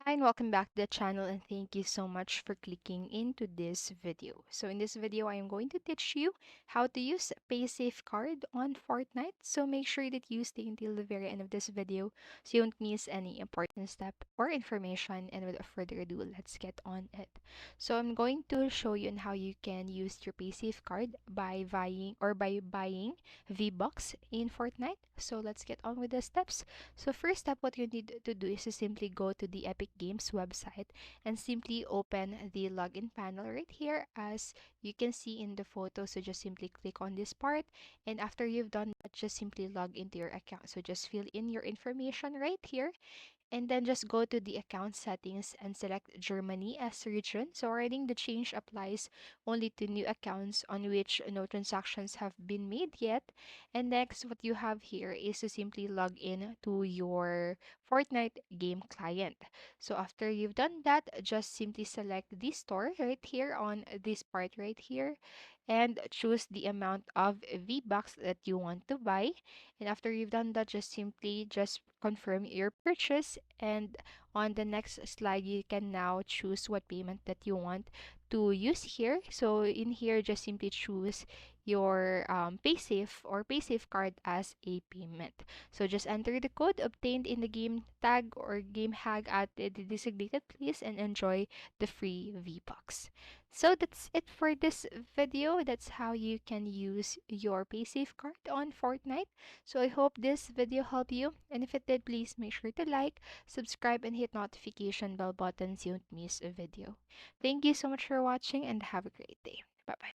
Hi and welcome back to the channel, and thank you so much for clicking into this video. So in this video, I am going to teach you how to use Paysafecard on Fortnite. So make sure that you stay until the very end of this video so you don't miss any important step or information. And without further ado, let's get on it. So I'm going to show you on how you can use your Paysafecard by buying V-Bucks in Fortnite. So let's get on with the steps. So first step, what you need to do is to simply go to the Epic Games website and simply open the login panel right here as you can see in the photo. So just simply click on this part, and after you've done that, just simply log into your account. So just fill in your information right here, and then just go to the account settings and select Germany as region. So already the change applies only to new accounts on which no transactions have been made yet. And next, what you have here is to simply log in to your Fortnite game client. So after you've done that, just simply select the store right here on this part right here and choose the amount of V-Bucks that you want to buy. And after you've done that, just simply just confirm your purchase. And on the next slide, you can now choose what payment that you want to use here. So in here, just simply choose your Paysafe or Paysafe card as a payment. So just enter the code obtained in the game tag or game hag at the designated place and enjoy the free V-Bucks. So that's it for this video. That's how you can use your Paysafe card on Fortnite. So I hope this video helped you. And if it did, please make sure to like, subscribe, and hit notification bell button so you don't miss a video. Thank you so much for watching and have a great day. Bye bye.